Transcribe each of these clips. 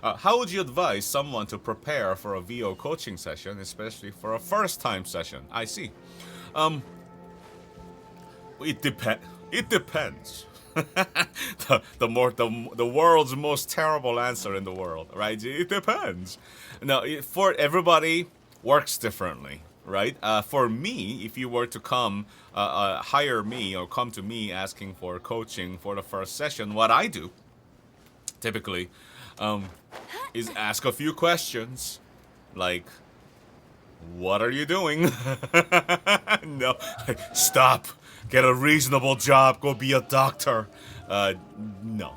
How would you advise someone to prepare for a VO coaching session, especially for a first-time session? I see. Um, it depends. It depends. The world's most terrible answer in the world, right? It depends. Now, for everybody, works differently, right? For me, if you were to come, hire me or come to me asking for coaching for the first session, what I do typically um, is ask a few questions, like, what are you doing? No, like, stop. Get a reasonable job. Go be a doctor. No.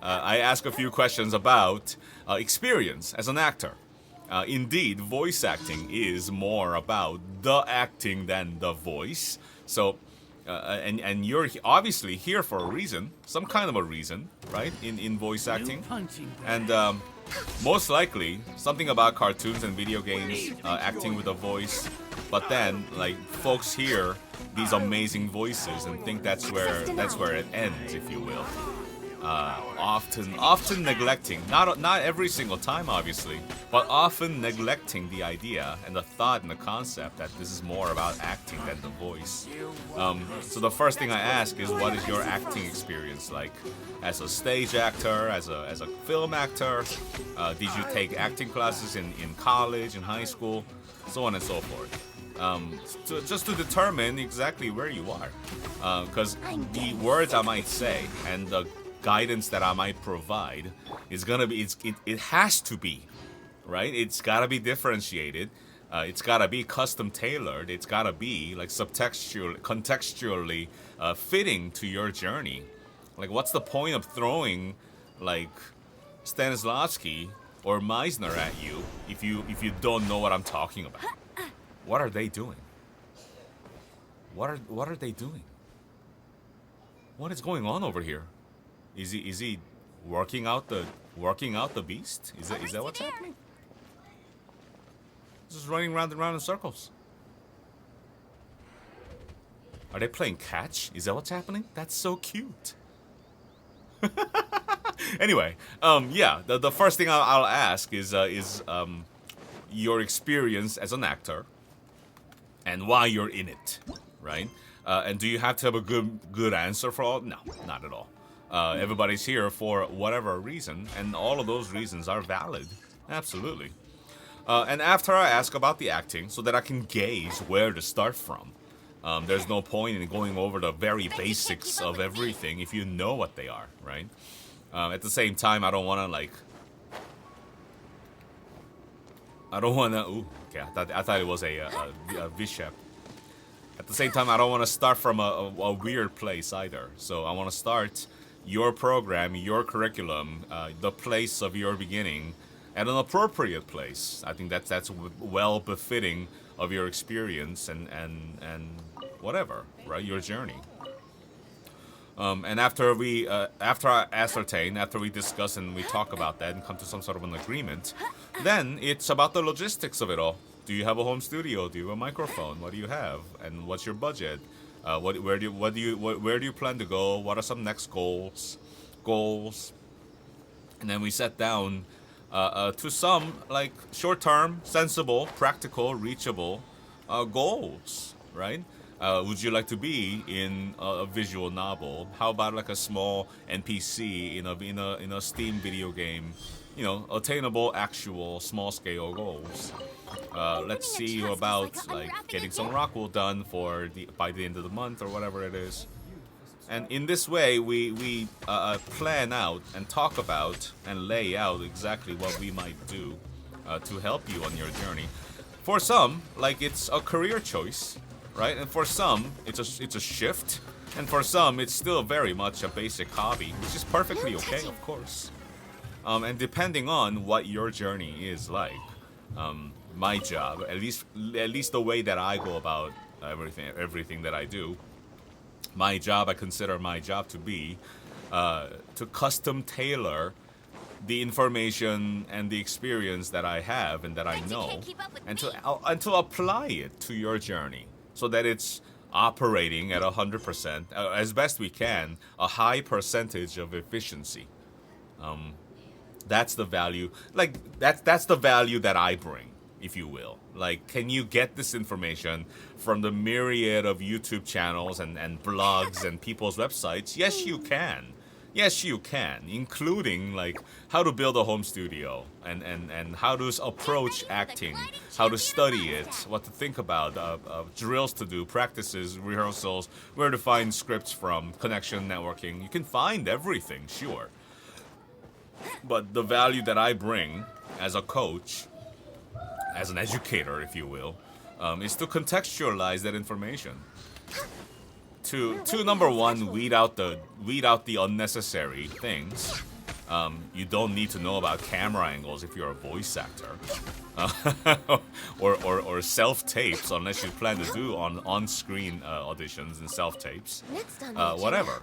I ask a few questions about experience as an actor. Indeed, voice acting is more about the acting than the voice. So, and you're obviously here for a reason, some kind of a reason, right? In voice acting, and most likely something about cartoons and video games, acting with a voice. But then, like, folks hear these amazing voices and think that's where it ends, if you will. Often neglecting, not every single time, obviously, but often neglecting the idea and the thought and the concept that this is more about acting than the voice. So the first thing I ask is, what is your acting experience like? As a stage actor, as a film actor, did you take acting classes in college, in high school, so on and so forth. Just to determine exactly where you are, because the words I might say and the guidance that I might provide is gonna be, it has to be, right? It's gotta be differentiated. It's gotta be custom tailored. It's gotta be like contextually fitting to your journey. Like, what's the point of throwing like Stanislavski or Meisner at you if you don't know what I'm talking about? What are they doing? What are they doing? What is going on over here? Is he working out the beast? Is that what's happening? Just running round and round in circles. Are they playing catch? Is that what's happening? That's so cute. Anyway, yeah, the first thing I'll ask is your experience as an actor and why you're in it, right? And do you have to have a good answer for all? No, not at all. Everybody's here for whatever reason, and all of those reasons are valid. Absolutely. And after I ask about the acting, so that I can gauge where to start from, there's no point in going over the very basics of everything if you know what they are, right? At the same time, I don't want to, ooh, okay, I thought it was a Bishop. At the same time, I don't want to start from a weird place either. So I want to start your program, your curriculum, the place of your beginning, at an appropriate place. I think that's well befitting of your experience and whatever, right? Your journey. And after I ascertain, after we discuss and we talk about that and come to some sort of an agreement, then it's about the logistics of it all. Do you have a home studio? Do you have a microphone? What do you have? And what's your budget? Where do you plan to go? What are some next goals? And then we set down to some like short-term, sensible, practical, reachable goals, right? Would you like to be in a visual novel? How about like a small NPC in a Steam video game? You know, attainable, actual, small-scale goals. Let's see about like getting some rock wool done by the end of the month or whatever it is. And in this way, we plan out and talk about and lay out exactly what we might do to help you on your journey. For some, like, it's a career choice, right? And for some, it's a shift. And for some, it's still very much a basic hobby, which is perfectly okay, of course. And depending on what your journey is like, my job, at least the way that I go about everything that I do, my job, I consider my job to be to custom tailor the information and the experience that I have and that I know, and to apply it to your journey, so that it's operating at 100%, as best we can, a high percentage of efficiency. That's the value. Like that's the value that I bring, if you will. Like, can you get this information from the myriad of YouTube channels and blogs and people's websites? Yes, you can. Yes, you can, including like how to build a home studio and how to approach acting, how to study it, what to think about, drills to do, practices, rehearsals, where to find scripts from, connection, networking. You can find everything, sure. But the value that I bring as a coach, as an educator, if you will, is to contextualize that information. To number one, weed out the unnecessary things. You don't need to know about camera angles if you're a voice actor, or self tapes unless you plan to do on screen auditions and self tapes, whatever.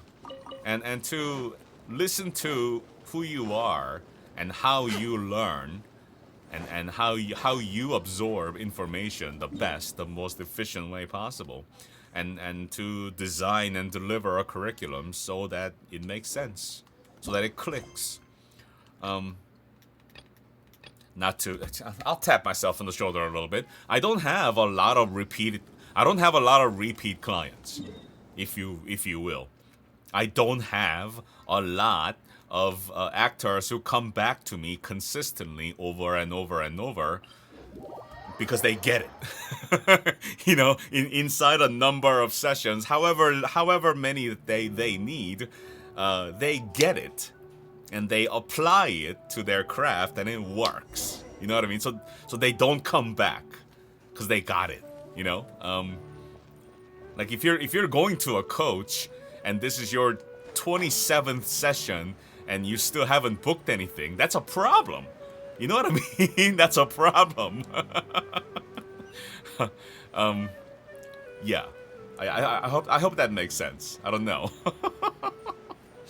And to listen to who you are and how you learn and how you absorb information the most efficient way possible, and to design and deliver a curriculum so that it makes sense, so that it clicks. Not to, I'll tap myself on the shoulder a little bit. I don't have a lot of repeat clients, if you will. I don't have a lot of actors who come back to me consistently over and over and over because they get it. Inside a number of sessions, however many that they need, they get it and they apply it to their craft and it works. You know what I mean? So they don't come back because they got it. Like if you're going to a coach and this is your 27th session and you still haven't booked anything, that's a problem. You know what I mean? That's a problem. Yeah. I hope that makes sense. I don't know.